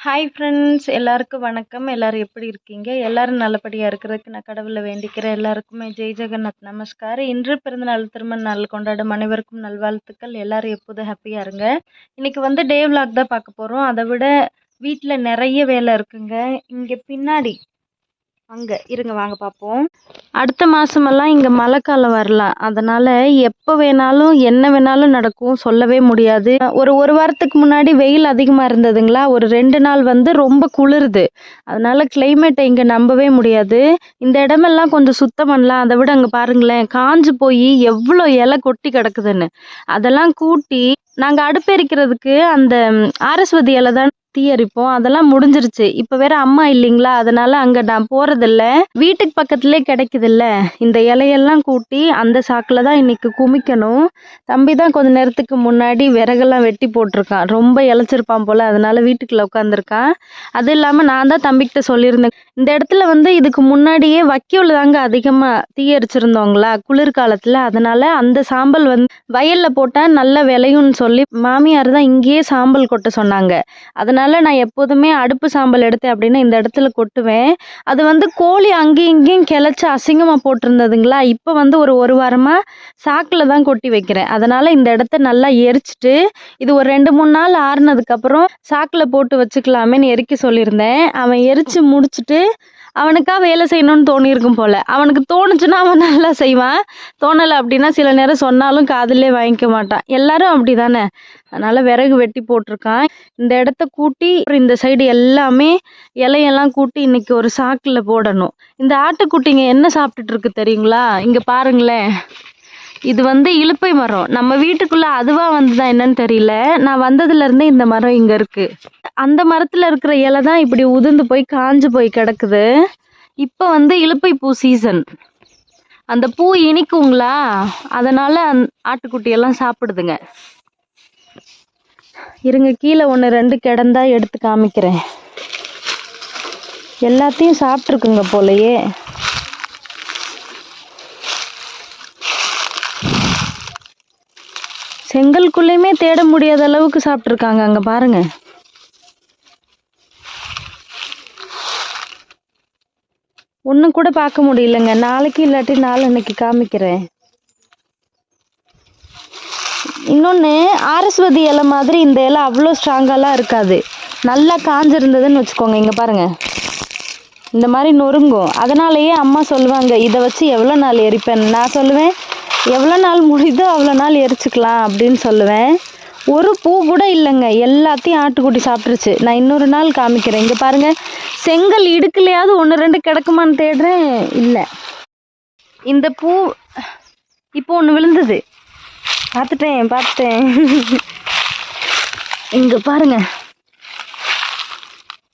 Hi friends, எல்லாருக்கும் வணக்கம். எல்லாரும் எப்படி இருக்கீங்க? எல்லாரும் நல்லபடியா இருக்கிறதுக்கு நான் கடவுளை வேண்டிக்கிறேன். எல்லாருக்குமே ஜெய் ஜெகநாத் நமஸ்கார். இன்று பிறந்தநாள் திருமண நாள் கொண்டாடும் அனைவருக்கும் நல்வாழ்த்துக்கள். எல்லாரும் எப்போதும் ஹாப்பியா இருங்க. இன்னைக்கு வந்து டே vlog தான் பார்க்க போறோம். அதை விட வீட்டில் நிறைய வேலை இருக்குங்க. இங்கே பின்னாடி அங்கே இருங்க, வாங்க பார்ப்போம். அடுத்த மாதமெல்லாம் இங்கே மழை காலம் வரலாம். அதனால் எப்போ வேணாலும் என்ன வேணாலும் நடக்கும், சொல்லவே முடியாது. ஒரு வாரத்துக்கு முன்னாடி வெயில் அதிகமாக இருந்ததுங்களா, ஒரு 2 நாள் வந்து ரொம்ப குளிருது. அதனால் கிளைமேட்டை இங்கே நம்பவே முடியாது. இந்த இடமெல்லாம் கொஞ்சம் சுத்தம் பண்ணலாம். அதை விட அங்கே பாருங்களேன், காஞ்சு போய் எவ்வளோ இலை கொட்டி கிடக்குதுன்னு. அதெல்லாம் கூட்டி நாங்கள் அடுப்பெரிக்கிறதுக்கு அந்த ஆரஸ்வதி இலை தான் தீ எரிப்போம். அதெல்லாம் முடிஞ்சிருச்சு. இப்போ வேற அம்மா இல்லைங்களா, அதனால அங்கே நான் போகிறதில்ல. வீட்டுக்கு பக்கத்துலேயே கிடைக்குதுல்ல, இந்த இலையெல்லாம் கூட்டி அந்த சாக்கில் தான் இன்னைக்கு குமிக்கணும். தம்பி தான் கொஞ்ச நேரத்துக்கு முன்னாடி விறகெல்லாம் வெட்டி போட்டிருக்கான். ரொம்ப இளைச்சிருப்பான் போல், அதனால வீட்டுக்குள்ளே உட்காந்துருக்கான். அது இல்லாமல் நான் தான் தம்பிக்கிட்ட சொல்லியிருந்தேன், இந்த இடத்துல வந்து இதுக்கு முன்னாடியே வைக்கோல் தாங்க அதிகமாக தீ எரிச்சிருந்தோங்களா குளிர்காலத்தில். அதனால அந்த சாம்பல் வந்து வயலில் போட்டால் நல்ல விளையும்னு சொல்லி மாமியார் தான் இங்கேயே சாம்பல் கொட்ட சொன்னாங்க. அதனால நான் எப்போதுமே அடுப்பு சாம்பல் எடுத்தேன் அப்படின்னா இந்த இடத்துல கொட்டுவேன். அது வந்து கோழி அங்கேயும் இங்கேயும் கிளச்சி அசிங்கமாக போட்டிருந்ததுங்களா, இப்போ வந்து ஒரு வாரமாக சாக்கில் தான் கொட்டி வைக்கிறேன். அதனால் இந்த இடத்த நல்லா எரிச்சிட்டு இது ஒரு 2-3 நாள் ஆறுனதுக்கப்புறம் சாக்கில் போட்டு வச்சுக்கலாமேன்னு எரிக்க சொல்லியிருந்தேன். அவன் எரித்து முடிச்சுட்டு அவனுக்கா வேலை செய்யணும்னு தோணியிருக்கும் போல். அவனுக்கு தோணுச்சுன்னா அவன் நல்லா செய்வான், தோணலை அப்படின்னா சில நேரம் சொன்னாலும் காதுலே வாங்கிக்க மாட்டான். எல்லாரும் அப்படி தானே. அதனால் விறகு வெட்டி போட்டிருக்கான். இந்த இடத்த கூட்டி இந்த சைடு எல்லாமே இலையெல்லாம் கூட்டி இன்னைக்கு ஒரு சாக்கில் போடணும். இந்த ஆட்டுக்குட்டிங்க என்ன சாப்பிட்டுட்டு இருக்கு தெரியுங்களா? இங்கே பாருங்களேன், இது வந்து இலுப்பை மரம். நம்ம வீட்டுக்குள்ளே அதுவாக வந்துதான் என்னன்னு தெரியல, நான் வந்ததுலேருந்தே இந்த மரம் இங்கே இருக்குது. அந்த மரத்தில் இருக்கிற இலை தான் இப்படி உதிர்ந்து போய் காஞ்சு போய் கிடக்குது. இப்போ வந்து இலுப்பை பூ சீசன். அந்த பூ இனிக்குங்களா, அதனால் ஆட்டுக்குட்டியெல்லாம் சாப்பிடுதுங்க. இருங்க, கீழே 1-2 கிடந்தா எடுத்து காமிக்கிறேன். எல்லாத்தையும் சாப்பிட்ருக்குங்க போலையே. செங்கல்குள்ளேயுமே தேட முடியாத அளவுக்கு சாப்பிட்ருக்காங்க. அங்கே பாருங்க, ஒன்றும் கூட பார்க்க முடியலங்க. நாளைக்கு இல்லாட்டி நாளன்னைக்கு காமிக்கிறேன். இன்னொன்று, ஆரஸ்வதி இலை மாதிரி இந்த இலை அவ்வளோ ஸ்ட்ராங்காலாம் இருக்காது. நல்லா காஞ்சிருந்ததுன்னு வச்சுக்கோங்க, இங்கே பாருங்கள் இந்த மாதிரி நொறுங்கும். அதனாலேயே அம்மா சொல்லுவாங்க, இதை வச்சு எவ்வளோ நாள் எரிப்பேன். நான் சொல்லுவேன், எவ்வளோ நாள் முடியுதோ அவ்வளோ நாள் எரிச்சுக்கலாம் அப்படின்னு சொல்லுவேன். ஒரு பூ கூட இல்லைங்க, எல்லாத்தையும் ஆட்டுக்குட்டி சாப்பிட்ருச்சு. நான் இன்னொரு நாள் காமிக்கிறேன். இங்கே பாருங்கள், செங்கல் இடுக்குலையாவது 1-2 கிடக்குமான்னு தேடுறேன், இல்லை. இந்த பூ இப்போ ஒன்று விழுந்தது, பார்த்துட்டேன். இங்கே பாருங்க,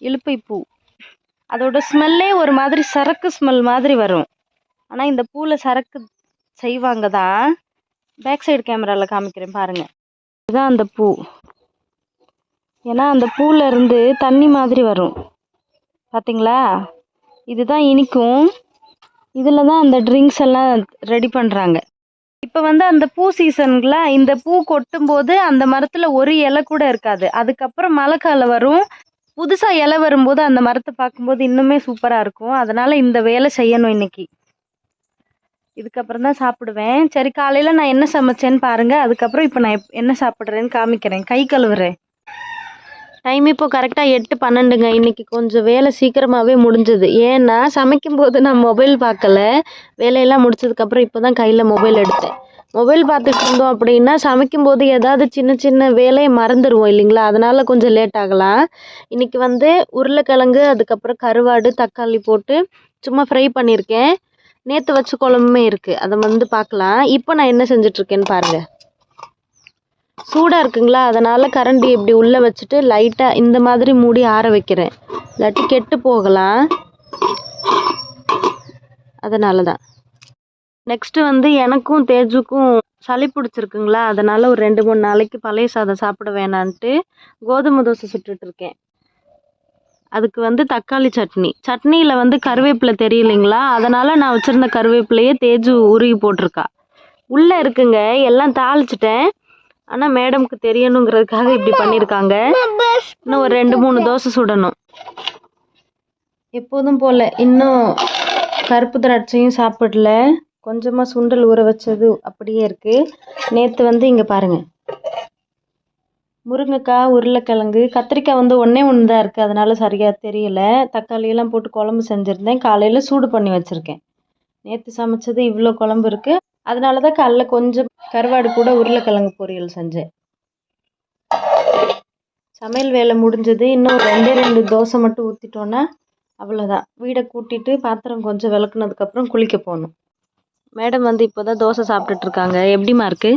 இலுப்பை பூ. அதோட ஸ்மெல்லே ஒரு மாதிரி சரக்கு ஸ்மெல் மாதிரி வரும். ஆனால் இந்த பூவில் சரக்கு செய்வாங்க தான். பேக் சைடு கேமராவில் காமிக்கிறேன் பாருங்கள். இதுதான் அந்த பூ. ஏன்னா அந்த பூவில் இருந்து தண்ணி மாதிரி வரும், பார்த்தீங்களா? இதுதான் இனிக்கும். இதில் தான் அந்த ட்ரிங்க்ஸ் எல்லாம் ரெடி பண்ணுறாங்க. இப்போ வந்து அந்த பூ சீசனுங்களா, இந்த பூ கொட்டும்போது அந்த மரத்தில் ஒரு இலை கூட இருக்காது. அதுக்கப்புறம் மழை காலம் வரும், புதுசாக இலை வரும்போது அந்த மரத்தை பார்க்கும்போது இன்னுமே சூப்பராக இருக்கும். அதனால் இந்த வேலை செய்யணும் இன்னைக்கு. இதுக்கப்புறம் தான் சாப்பிடுவேன். சரி, காலையில் நான் என்ன சமைச்சேன்னு பாருங்கள். அதுக்கப்புறம் இப்போ நான் என்ன சாப்பிட்றேன்னு காமிக்கிறேன். கை கழுவுறேன். டைம் இப்போ கரெக்டாக 8:12ங்க. இன்றைக்கி கொஞ்சம் வேலை சீக்கிரமாகவே முடிஞ்சது. ஏன்னா சமைக்கும்போது நான் மொபைல் பார்க்கல. வேலையெல்லாம் முடிச்சதுக்கப்புறம் இப்போ தான் கையில் மொபைல் எடுத்தேன். மொபைல் பார்த்துட்டு இருந்தோம் அப்படின்னா சமைக்கும்போது ஏதாவது சின்ன சின்ன வேலையை மறந்துடுவோம் இல்லைங்களா, அதனால் கொஞ்சம் லேட் ஆகலாம். இன்றைக்கி வந்து உருளைக்கிழங்கு, அதுக்கப்புறம் கருவாடு, தக்காளி போட்டு சும்மா ஃப்ரை பண்ணியிருக்கேன். நேற்று வச்ச குழம்புமே இருக்குது, அதை வந்து பார்க்கலாம். இப்போ நான் என்ன செஞ்சிட்ருக்கேன்னு பாருங்கள். சூடாக இருக்குங்களா, அதனால் கரண்டி இப்படி உள்ளே வச்சுட்டு லைட்டாக இந்த மாதிரி மூடி ஆற வைக்கிறேன், இல்லாட்டி கெட்டு போகலாம். அதனால தான். நெக்ஸ்ட்டு வந்து எனக்கும் தேஜுக்கும் சளி பிடிச்சிருக்குங்களா, அதனால் ஒரு 2-3 நாளைக்கு பழைய சாதம் சாப்பிட வேணான்ட்டு கோதுமை தோசை சுட்டுட்ருக்கேன். அதுக்கு வந்து தக்காளி சட்னியில் வந்து கருவேப்பிலை தெரியலைங்களா, அதனால் நான் வச்சுருந்த கருவேப்பிலையே தேஜு உருகி போட்டிருக்கா. உள்ளே இருக்குங்க, எல்லாம் தாளிச்சிட்டேன். ஆனால் மேடம்க்கு தெரியணுங்கிறதுக்காக இப்படி பண்ணியிருக்காங்க. இன்னும் ஒரு 2-3 தோசை சுடணும். எப்போதும் போல் இன்னும் கருப்பு திராட்சையும் சாப்பிடல. கொஞ்சமாக சுண்டல் ஊற வச்சது அப்படியே இருக்குது. நேற்று வந்து இங்கே பாருங்கள், முருங்கைக்காய், உருளைக்கிழங்கு, கத்திரிக்காய் வந்து ஒன்றே ஒன்று தான் இருக்குது, அதனால் சரியாக தெரியல. தக்காளியெல்லாம் போட்டு குழம்பு செஞ்சுருந்தேன். காலையில் சூடு பண்ணி வச்சுருக்கேன். நேற்று சமைச்சது இவ்வளோ குழம்பு இருக்குது. அதனால தான் காலைல கொஞ்சம் கருவாடு கூட உருளைக்கிழங்கு பொரியல் செஞ்சேன். சமையல் வேலை முடிஞ்சது. இன்னும் 2 தோசை மட்டும் ஊற்றிட்டோன்னா அவ்வளோதான். வீடை கூட்டிட்டு பாத்திரம் கொஞ்சம் விளக்குனதுக்கப்புறம் குளிக்க போகணும். மேடம் வந்து இப்போ தான் தோசை சாப்பிட்டுட்டு இருக்காங்க. எப்படிமா இருக்கு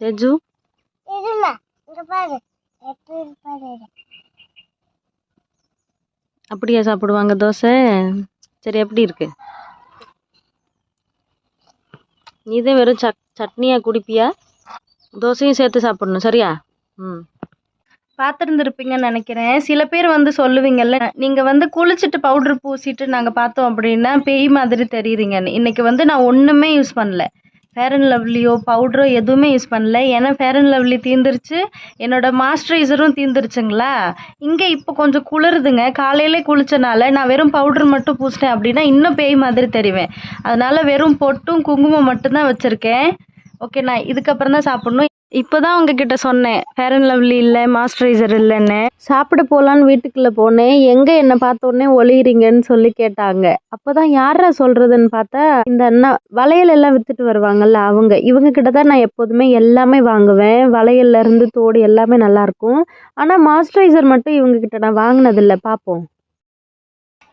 தேஜு? அப்படியா சாப்பிடுவாங்க தோசை? சரி, எப்படி இருக்கு? நீதான் வெறும் சட்னியா குடிப்பியா? தோசையும் சேர்த்து சாப்பிடணும், சரியா? பார்த்துருந்துருப்பீங்கன்னு நினைக்கிறேன். சில பேர் வந்து சொல்லுவீங்கல்ல, நீங்கள் வந்து குளிச்சுட்டு பவுட்ரு பூசிட்டு நாங்கள் பார்த்தோம் அப்படின்னா பேய் மாதிரி தெரியுறீங்கன்னு. இன்றைக்கி வந்து நான் ஒன்றுமே யூஸ் பண்ணல. ஃபேர் அண்ட் லவ்லியோ பவுட்ரோ எதுவுமே யூஸ் பண்ணல. ஏன்னா ஃபேர் அண்ட் லவ்லி தீந்துருச்சு, என்னோடய மாய்ஸ்சரைசரும் தீந்துருச்சுங்களா. இங்கே இப்போ கொஞ்சம் குளிருதுங்க. காலையிலே குளித்தனால நான் வெறும் பவுட்ரு மட்டும் பூசிட்டேன் அப்படின்னா இன்னும் பேய் மாதிரி தெரிவேன். அதனால் வெறும் பொட்டும் குங்குமம் மட்டும்தான் வச்சுருக்கேன். ஓகே, நான் இதுக்கப்புறம் தான் சாப்பிட்ணும். இப்போ தான் உங்ககிட்ட சொன்னேன், ஃபேர் அண்ட் லவ்லி இல்லை, மாய்ஸ்சரைசர் இல்லைன்னு. சாப்பிட போகலான்னு வீட்டுக்குள்ளே போனேன். எங்கே என்னை பார்த்தோன்னே ஒளியிறீங்கன்னு சொல்லி கேட்டாங்க. அப்போ தான் யாரா சொல்கிறதுன்னு பார்த்தா, இந்த அண்ணா வளையல் எல்லாம் விற்றுட்டு வருவாங்கள்ல, இவங்க கிட்ட தான் நான் எப்போதுமே எல்லாமே வாங்குவேன். வளையல்லேருந்து தோடு எல்லாமே நல்லாயிருக்கும். ஆனால் மாய்ஸ்சரைசர் மட்டும் இவங்கக்கிட்ட நான் வாங்கினதில்லை. பார்ப்போம்.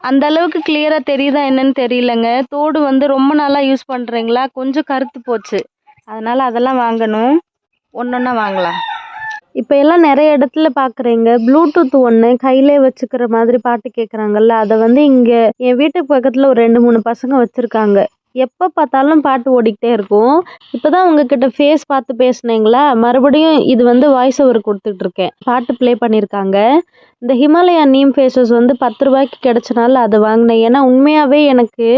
அந்த அளவுக்கு கிளியராக தெரியுதா என்னன்னு தெரியலங்க. தோடு வந்து ரொம்ப நாளாக யூஸ் பண்ணுறீங்களா, கொஞ்சம் கருத்து போச்சு. அதனால் அதெல்லாம் வாங்கணும். ஒன்றொன்னா வாங்கலாம். இப்போ எல்லாம் நிறைய இடத்துல பார்க்குறீங்க, ப்ளூடூத் ஒன்று கையிலே வச்சுக்கிற மாதிரி பாட்டு கேட்குறாங்கல்ல, அதை வந்து இங்கே என் வீட்டுக்கு பக்கத்தில் ஒரு 2-3 பசங்க வச்சுருக்காங்க. எப்போ பார்த்தாலும் பாட்டு ஓடிக்கிட்டே இருக்கும். இப்போ தான் உங்ககிட்ட ஃபேஸ் பார்த்து பேசுனீங்களா, மறுபடியும் இது வந்து வாய்ஸ் ஓவர் கொடுத்துட்ருக்கேன். பாட்டு ப்ளே பண்ணியிருக்காங்க. இந்த ஹிமாலயா நீம் ஃபேஸஸ் வந்து 10 ரூபாய்க்கு கிடச்சனால அதை வாங்கினேன். ஏன்னா உண்மையாகவே எனக்கு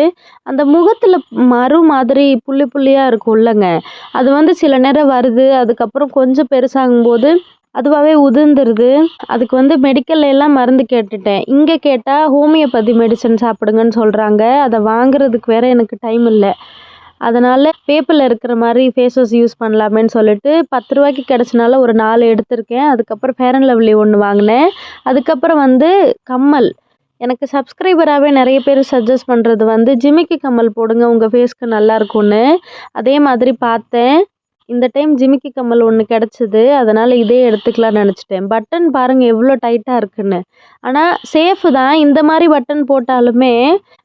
அந்த முகத்தில் மறு மாதிரி புள்ளி புள்ளியாக இருக்கும்லங்க, அது வந்து சில நேரம் வருது. அதுக்கப்புறம் கொஞ்சம் பெருசாகும்போது அதுவாகவே உதிர்ந்துருது. அதுக்கு வந்து மெடிக்கல்ல எல்லாம் மருந்து கேட்டுட்டேன். இங்கே கேட்டால் ஹோமியோபதி மெடிசன் சாப்பிடுங்கன்னு சொல்கிறாங்க. அதை வாங்குறதுக்கு வேற எனக்கு டைம் இல்லை. அதனால் பேப்பரில் இருக்கிற மாதிரி ஃபேஸ் வாஷ் யூஸ் பண்ணலாமேன்னு சொல்லிட்டு 10 ரூபாய்க்கு கிடச்சனால ஒரு 4 எடுத்திருக்கேன். அதுக்கப்புறம் ஃபேர் அண்ட் லவ்லி ஒன்று வாங்கினேன். அதுக்கப்புறம் வந்து கம்மல், எனக்கு சப்ஸ்கிரைபராகவே நிறைய பேர் சஜஸ்ட் பண்ணுறது வந்து ஜிமிக்கி கம்மல் போடுங்க உங்கள் ஃபேஸ்க்கு நல்லா இருக்கும்னு. அதே மாதிரி பார்த்தேன். இந்த டைம் ஜிமிக்கி கம்மல் ஒன்று கிடச்சிது. அதனால் இதே எடுத்துக்கலாம்னு நினச்சிட்டேன். பட்டன் பாருங்கள் எவ்வளோ டைட்டாக இருக்குன்னு. ஆனால் சேஃபு தான். இந்த மாதிரி பட்டன் போட்டாலுமே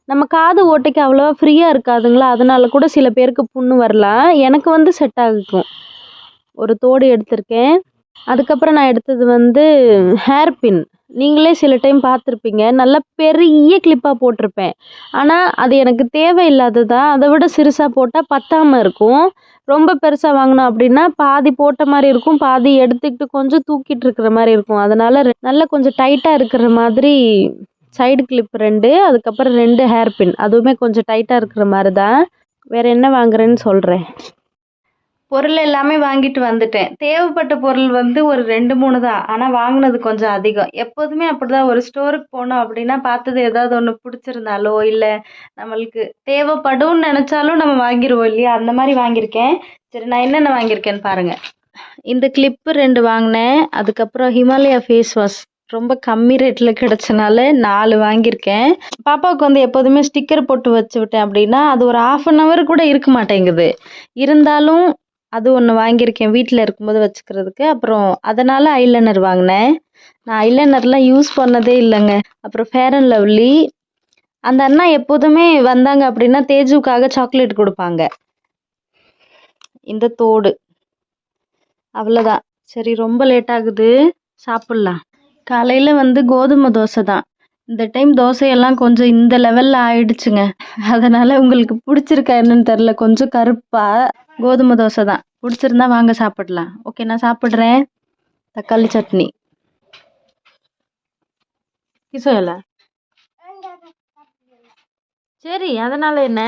நம்ம காது ஓட்டைக்கு அவ்வளோவா ஃப்ரீயாக இருக்காதுங்களா, அதனால கூட சில பேருக்கு புண்ணு வரலாம். எனக்கு வந்து செட் ஆகிக்கும். ஒரு தோடு எடுத்திருக்கேன். அதுக்கப்புறம் நான் எடுத்தது வந்து ஹேர் பின். நீங்களே சில டைம் பார்த்துருப்பீங்க, நல்லா பெரிய கிளிப்பாக போட்டிருப்பேன். ஆனால் அது எனக்கு தேவையில்லாததான். அதை விட சிறுசாக போட்டால் பத்தாமல் இருக்கும். ரொம்ப பெருசாக வாங்கினோம் அப்படின்னா பாதி போட்ட மாதிரி இருக்கும், பாதி எடுத்துக்கிட்டு கொஞ்சம் தூக்கிட்டு இருக்கிற மாதிரி இருக்கும். அதனால் நல்லா கொஞ்சம் டைட்டாக இருக்கிற மாதிரி சைடு கிளிப் 2, அதுக்கப்புறம் 2 ஹேர் பின், அதுவுமே கொஞ்சம் டைட்டாக இருக்கிற மாதிரி தான். வேறு என்ன வாங்குறேன்னு சொல்கிறேன். பொருள் எல்லாமே வாங்கிட்டு வந்துட்டேன். தேவைப்பட்ட பொருள் வந்து ஒரு 2-3 தான். ஆனால் வாங்கினது கொஞ்சம் அதிகம். எப்போதுமே அப்படி தான். ஒரு ஸ்டோருக்கு போனோம் அப்படின்னா பார்த்தது ஏதாவது ஒன்று பிடிச்சிருந்தாலோ இல்லை நம்மளுக்கு தேவைப்படும்னு நினச்சாலும் நம்ம வாங்கிடுவோம் இல்லையா, அந்த மாதிரி வாங்கியிருக்கேன். சரி, நான் என்னென்ன வாங்கியிருக்கேன்னு பாருங்கள். இந்த கிளிப்பு 2 வாங்கினேன். அதுக்கப்புறம் ஹிமாலயா ஃபேஸ் வாஷ் ரொம்ப கம்மி ரேட்டில் கிடச்சனால 4 வாங்கியிருக்கேன். பாப்பாவுக்கு வந்து எப்போதுமே ஸ்டிக்கர் போட்டு வச்சு விட்டேன் அப்படின்னா அது ஒரு 1/2 hour கூட இருக்க மாட்டேங்குது. இருந்தாலும் அது ஒன்று வாங்கியிருக்கேன் வீட்டில் இருக்கும்போது வச்சுக்கிறதுக்கு. அப்புறம் அதனால் ஐலைனர் வாங்கினேன். நான் ஐலைனர்லாம் யூஸ் பண்ணதே இல்லைங்க. அப்புறம் ஃபேர் அண்ட் லவ்லி, அந்த அண்ணா எப்போதுமே வந்தாங்க அப்படின்னா தேஜுக்காக சாக்லேட் கொடுப்பாங்க. இந்த தோடு, அவ்வளோதான். சரி, ரொம்ப லேட் ஆகுது, சாப்பிட்லாம். காலையில் வந்து கோதுமை தோசை தான். இந்த டைம் தோசையெல்லாம் கொஞ்சம் இந்த லெவலில் ஆயிடுச்சுங்க. அதனால் உங்களுக்கு பிடிச்சிருக்கா என்னன்னு தெரில, கொஞ்சம் கருப்பாக. கோதுமை தோசை தான். பிடிச்சிருந்தா வாங்க சாப்பிடலாம். ஓகே, நான் சாப்பிட்றேன். தக்காளி சட்னி கிசோல. சரி, அதனால் என்ன.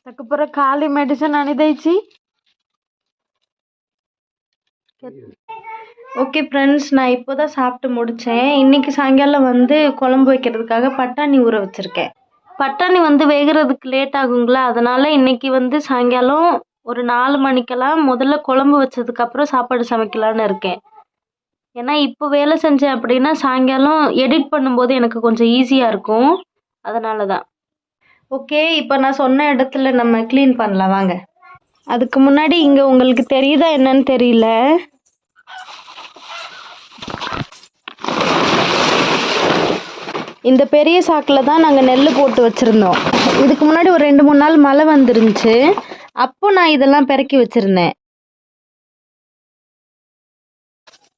ତାକୁ ଖାଲି ମେଡିସିନ ଆଣିଦେଇଛି। ஓகே ஃப்ரெண்ட்ஸ், நான் இப்போ தான் சாப்பிட்டு முடித்தேன். இன்றைக்கி சாயங்காலம் குழம்பு வைக்கிறதுக்காக பட்டாணி ஊற வச்சுருக்கேன். பட்டாணி வேகிறதுக்கு லேட் ஆகுங்களா, அதனால் இன்றைக்கி சாயங்காலம் ஒரு 4 மணிக்கெல்லாம் முதல்ல குழம்பு வச்சதுக்கப்புறம் சாப்பாடு சமைக்கலான்னு இருக்கேன். ஏன்னா இப்போ வேலை செஞ்சேன் அப்படின்னா சாயங்காலம் எடிட் பண்ணும்போது எனக்கு கொஞ்சம் ஈஸியாக இருக்கும், அதனால தான். ஓகே, இப்போ நான் சொன்ன இடத்துல நம்ம க்ளீன் பண்ணலாம் வாங்க. அதுக்கு முன்னாடி இங்கே உங்களுக்கு தெரியுதா என்னன்னு தெரியல, இந்த பெரிய சாக்கில் தான் நாங்கள் நெல் போட்டு வச்சுருந்தோம். இதுக்கு முன்னாடி ஒரு 2-3 நாள் மழை வந்துருந்துச்சு, அப்போ நான் இதெல்லாம் பெருக்கி வச்சுருந்தேன்.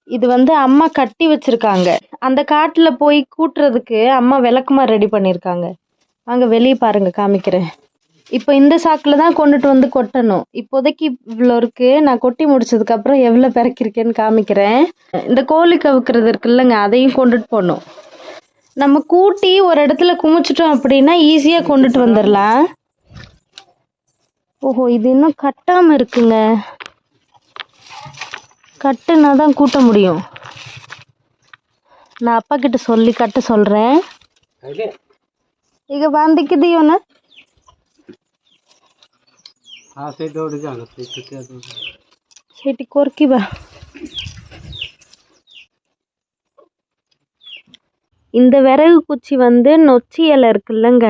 இது அம்மா கட்டி வச்சுருக்காங்க. அந்த காட்டில் போய் கூட்டுறதுக்கு அம்மா விளக்குமாறு ரெடி பண்ணியிருக்காங்க. வாங்க வெளியே பாருங்கள், காமிக்கிறேன். இப்போ இந்த சாக்கில் தான் கொண்டுட்டு கொட்டணும். இப்போதைக்கு இவ்வளோ இருக்குது, நான் கொட்டி முடிச்சதுக்கப்புறம் எவ்வளோ பிறக்கிருக்கேன்னு காமிக்கிறேன். இந்த கோழி கவுக்கிறது இருக்குல்லங்க, அதையும் கொண்டுட்டு போகணும். நம்ம கூட்டி ஒரு இடத்துல குமிச்சிட்டோம் அப்படின்னா ஈஸியாக கொண்டுட்டு வந்துடலாம். ஓஹோ, இது இன்னும் கட்டாமல் இருக்குங்க. கட்டுனா தான் கூட்ட முடியும். நான் அப்பா கிட்ட சொல்லி கட்ட சொல்கிறேன். ಈಗ ಬಾಂಧಿಕ್ಕಿದೀವನ ಸೇಟಿ ಕೋರ್ಕಿ ಬಾ. இந்த விறகு குச்சி நொச்சி இலை இருக்குல்லங்க,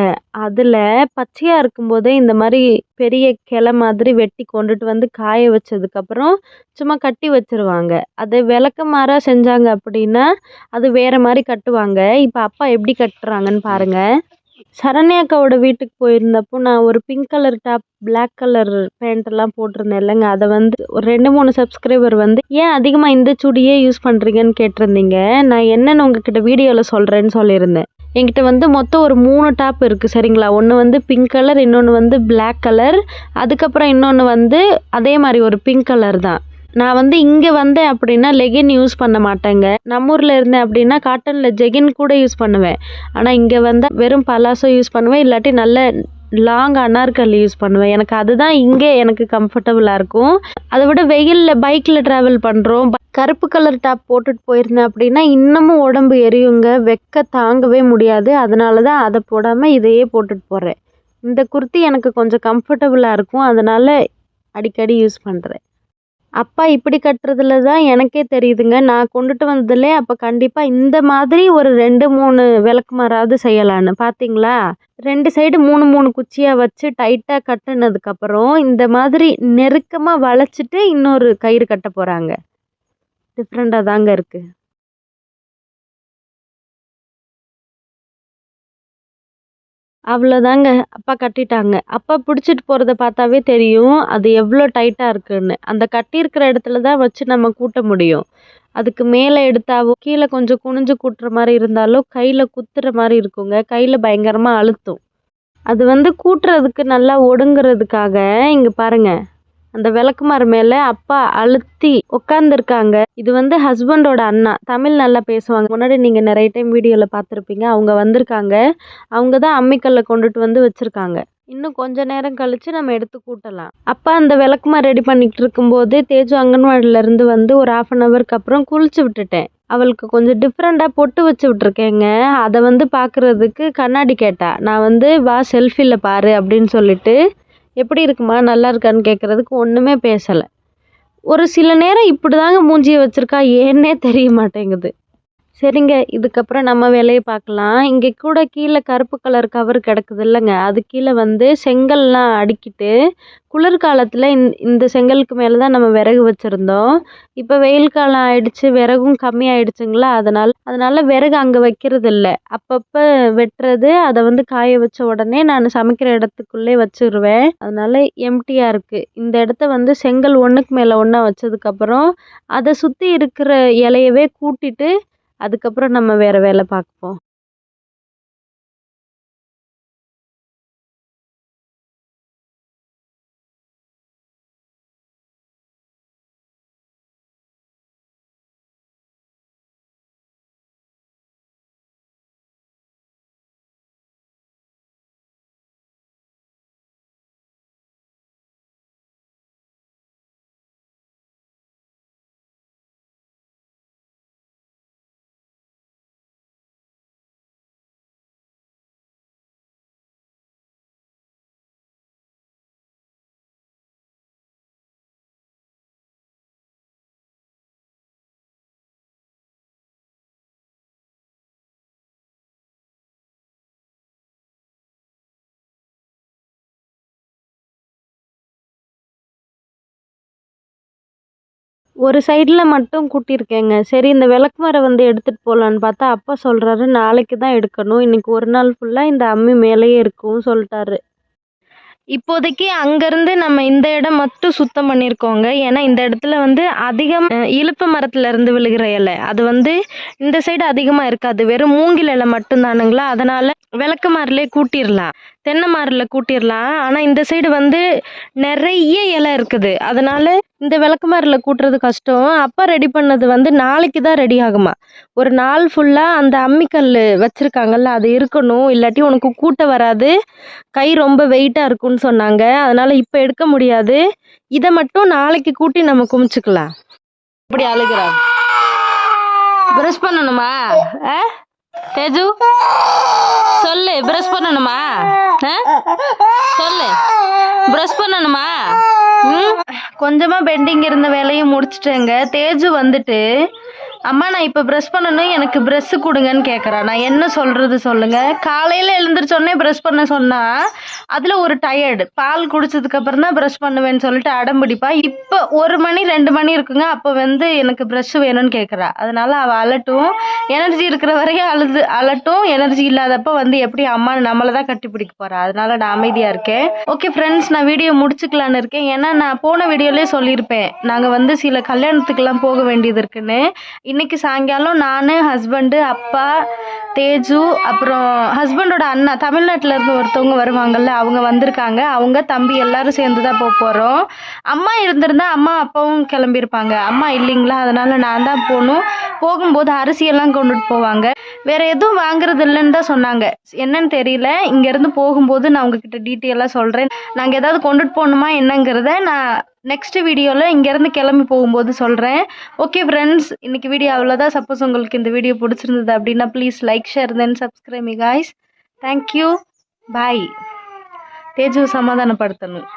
அதில் பச்சையாக இருக்கும்போதே இந்த மாதிரி பெரிய கிளை மாதிரி வெட்டி கொண்டுட்டு காய வச்சதுக்கப்புறம் சும்மா கட்டி வச்சிருவாங்க. அதை விளக்கமாறாக செஞ்சாங்க அப்படின்னா அது வேறு மாதிரி கட்டுவாங்க. இப்போ அப்பா எப்படி கட்டுறாங்கன்னு பாருங்கள். சரண்யா அக்காவோட வீட்டுக்கு போயிருந்தப்போ நான் ஒரு pink colour top, black colour பேண்ட்டெல்லாம் போட்டிருந்தேன் இல்லைங்க, அதை ஒரு 2-3 சப்ஸ்கிரைபர் ஏன் அதிகமாக இந்த சுடியே யூஸ் பண்ணுறீங்கன்னு கேட்டிருந்தீங்க. நான் என்னென்னு உங்ககிட்ட வீடியோவில் சொல்கிறேன்னு சொல்லியிருந்தேன். என்கிட்ட மொத்தம் ஒரு 3 டாப் இருக்குது சரிங்களா. ஒன்று பிங்க் கலர், இன்னொன்று பிளாக் கலர், அதுக்கப்புறம் இன்னொன்று அதே மாதிரி ஒரு பிங்க் கலர் தான். நான் இங்கே வந்தேன் அப்படின்னா லெகின் யூஸ் பண்ண மாட்டேங்க. நம்ம ஊரில் இருந்தேன் அப்படின்னா காட்டனில் ஜெகின் கூட யூஸ் பண்ணுவேன். ஆனால் இங்கே வந்தால் வெறும் பலாசோ யூஸ் பண்ணுவேன், இல்லாட்டி நல்ல லாங் அனார்கலி யூஸ் பண்ணுவேன். எனக்கு அதுதான் இங்கே எனக்கு கம்ஃபர்டபுளாக இருக்கும். அதை விட வெயிலில் பைக்கில் ட்ராவல் பண்ணுறோம், கருப்பு கலர் டாப் போட்டுட்டு போயிருந்தேன் அப்படின்னா இன்னமும் உடம்பு எரியுங்க, வெக்க தாங்கவே முடியாது. அதனால தான் அதை போடாமல் இதையே போட்டுட்டு போகிறேன். இந்த குர்த்தி எனக்கு கொஞ்சம் கம்ஃபர்டபுளாக இருக்கும், அதனால் அடிக்கடி யூஸ் பண்ணுறேன். அப்பா இப்படி கட்டுறதுல தான் எனக்கே தெரியுதுங்க, நான் கொண்டுட்டு வந்ததுலே அப்போ கண்டிப்பாக இந்த மாதிரி ஒரு 2-3 விளக்குமாறாவது செய்யலான்னு. பார்த்தீங்களா, 2 சைடு 3-3 குச்சியாக வச்சு டைட்டாக கட்டுனதுக்கப்புறம் இந்த மாதிரி நெருக்கமாக வளைச்சிட்டு இன்னொரு கயிறு கட்ட போகிறாங்க. டிஃப்ரெண்ட்டாக தாங்க இருக்குது. அவ்வளோதாங்க, அப்பா கட்டிட்டாங்க. அப்பா பிடிச்சிட்டு போகிறத பார்த்தாவே தெரியும் அது எவ்வளோ டைட்டாக இருக்குன்னு. அந்த கட்டியிருக்கிற இடத்துல தான் வச்சு நம்ம கூட்ட முடியும். அதுக்கு மேலே எடுத்தாவோ கீழே கொஞ்சம் குனிஞ்சு கூட்டுற மாதிரி இருந்தாலும் கையில் குத்துற மாதிரி இருக்குங்க, கையில் பயங்கரமாக அழுத்தும். அது கூட்டுறதுக்கு நல்லா ஒடுங்கிறதுக்காக இங்கே பாருங்கள், அந்த விளக்குமாறு மேலே அப்பா அழுத்தி உட்காந்துருக்காங்க. இது ஹஸ்பண்டோட அண்ணா, தமிழ் நல்லா பேசுவாங்க. முன்னாடி நீங்கள் நிறைய டைம் வீடியோவில் பார்த்துருப்பீங்க. அவங்க வந்திருக்காங்க, அவங்க தான் அம்மிக்கல்லை கொண்டுட்டு வச்சுருக்காங்க. இன்னும் கொஞ்ச நேரம் கழித்து நம்ம எடுத்து கூட்டலாம். அப்பா அந்த விளக்குமாறு ரெடி பண்ணிக்கிட்டு இருக்கும்போது தேஜு அங்கன்வாடியிலேருந்து ஒரு 1/2 ஹவருக்கு அப்புறம் குளிச்சு விட்டுட்டேன். அவளுக்கு கொஞ்சம் டிஃப்ரெண்ட்டாக பொட்டு வச்சு விட்ருக்கேங்க. அதை பார்க்குறதுக்கு கண்ணாடி கேட்டா. நான் வா செல்ஃபியில் பாரு அப்படின்னு சொல்லிட்டு, எப்படி இருக்குமா நல்லா இருக்கான்னு கேட்குறதுக்கு ஒன்றுமே பேசலை. ஒரு சில நேரம் இப்படி தாங்க மூஞ்சியை வச்சுருக்கா, ஏன்னே தெரிய மாட்டேங்குது. சரிங்க, இதுக்கப்புறம் நம்ம வேலையை பார்க்கலாம். இங்கே கூட கீழே கருப்பு கலர் கவர் கிடக்குது இல்லைங்க, அது கீழே செங்கல்லாம் அடுக்கிட்டு குளிர்காலத்தில் இந்த செங்கலுக்கு மேலே தான் நம்ம விறகு வச்சுருந்தோம். இப்போ வெயில் காலம் ஆயிடுச்சு, விறகும் கம்மி ஆயிடுச்சுங்களா, அதனால் விறகு அங்கே வைக்கிறது இல்லை. அப்பப்போ வெட்டுறது, அதை காய வச்ச உடனே நான் சமைக்கிற இடத்துக்குள்ளே வச்சுருவேன். அதனால் எம்டியாக இருக்குது. இந்த இடத்த செங்கல் ஒன்றுக்கு மேலே ஒன்றா வச்சதுக்கப்புறம் அதை சுற்றி இருக்கிற இலையவே கூட்டிட்டு அதுக்கப்புறம் நம்ம வேறு வேலை பார்ப்போம். ஒரு சைடில் மட்டும் கூட்டியிருக்கேங்க. சரி இந்த விளக்குமாரை வந்து எடுத்துகிட்டு போகலான்னு பார்த்தா அப்பா சொல்கிறாரு நாளைக்கு தான் எடுக்கணும், இன்னைக்கு ஒரு நாள் ஃபுல்லாக இந்த அம்மி மேலேயே இருக்கும்னு சொல்லிட்டாரு. இப்போதைக்கு அங்கேருந்து நம்ம இந்த இடம் மட்டும் சுத்தம் பண்ணியிருக்கோங்க. ஏன்னா இந்த இடத்துல வந்து அதிகம் இலுப்பு மரத்துல இருந்து விழுகிற இலை அது வந்து இந்த சைடு அதிகமாக இருக்காது, வெறும் மூங்கில் இலை மட்டும்தானுங்களா, அதனால விளக்குமாரிலே கூட்டிடலாம், தென்னை மாரில் கூட்டிடலாம். ஆனால் இந்த சைடு வந்து நிறைய இலை இருக்குது, அதனால இந்த விளக்குமாரில் கூட்டுறது கஷ்டம். அப்பா ரெடி பண்ணது வந்து நாளைக்கு தான் ரெடி ஆகுமா, ஒரு நாள் ஃபுல்லாக அந்த அம்மிக்கல் வச்சுருக்காங்கல்ல அது இருக்கணும், இல்லாட்டி உனக்கு கூட்ட வராது, கை ரொம்ப வெயிட்டாக இருக்கும்னு சொன்னாங்க. அதனால் இப்போ எடுக்க முடியாது, இதை மட்டும் நாளைக்கு கூட்டி நம்ம குமிச்சுக்கலாம். இப்படி அழுகிறா, ப்ரஷ் பண்ணணுமா தேஜு, சொல்லு ப்ரஷ் பண்ணணுமா, சொல்லு ப்ரஷ் பண்ணணுமா. கொஞ்சமாக பெண்டிங் இருந்த வேலையும் முடிச்சிட்டேங்க. தேஜு வந்துட்டு அம்மா நான் இப்போ ப்ரஷ் பண்ணணும், எனக்கு ப்ரெஷ்ஷு கொடுங்கன்னு கேட்குறா. நான் என்ன சொல்கிறது சொல்லுங்கள். காலையில் எழுந்திரிச்சோடனே ப்ரஷ் பண்ண சொன்னால் அதில் ஒரு டயர்டு, பால் குடிச்சதுக்கப்புறம் தான் ப்ரஷ் பண்ணுவேன்னு சொல்லிட்டு அடம்பிடிப்பா. இப்போ 1 மணி 2 மணி இருக்குங்க, அப்போ வந்து எனக்கு ப்ரஷ்ஷு வேணும்னு கேட்குறா. அதனால் அவள் அலட்டும், எனர்ஜி இருக்கிற வரையும் அலட்டும், எனர்ஜி இல்லாதப்போ வந்து எப்படி அம்மா நம்மளை தான் கட்டி பிடிக்க போகிறா. அதனால் நான் அமைதியாக இருக்கேன். ஓகே ஃப்ரெண்ட்ஸ், நான் வீடியோ முடிச்சுக்கலான்னு இருக்கேன். ஏன்னா நான் போன வீடியோலேயே சொல்லியிருப்பேன் நாங்கள் வந்து சில கல்யாணத்துக்கெல்லாம் போக வேண்டியது இருக்குன்னு. இன்னைக்கு சாயங்காலம் நான், ஹஸ்பண்டு, அப்பா, தேஜு, அப்புறம் ஹஸ்பண்டோட அண்ணா தமிழ்நாட்டில் இருந்து ஒருத்தவங்க வருவாங்கள்ல அவங்க வந்திருக்காங்க. அவங்க தம்பி எல்லாரும் சேர்ந்து தான் போக போகிறோம். அம்மா இருந்திருந்தா அம்மா அப்பாவும் கிளம்பியிருப்பாங்க, அம்மா இல்லைங்களா, அதனால நான் தான் போகணும். போகும்போது அரிசியெல்லாம் கொண்டுட்டு போவாங்க, வேற எதுவும் வாங்குறது இல்லைன்னு தான் சொன்னாங்க. என்னன்னு தெரியல, இங்கேருந்து போகும்போது நான் உங்ககிட்ட டீட்டெயிலாக சொல்கிறேன். நாங்கள் ஏதாவது கொண்டுட்டு போகணுமா என்னங்கிறத நான் நெக்ஸ்ட் வீடியோவில் இங்கேருந்து கிளம்பி போகும்போது சொல்கிறேன். ஓகே ஃப்ரெண்ட்ஸ், இன்றைக்கி வீடியோ அவ்வளோதான். சப்போஸ் உங்களுக்கு இந்த வீடியோ பிடிச்சிருந்தது அப்படின்னா please like, share, then subscribe me guys. Thank you, bye. Teju சமாதானப்படுத்தணும்.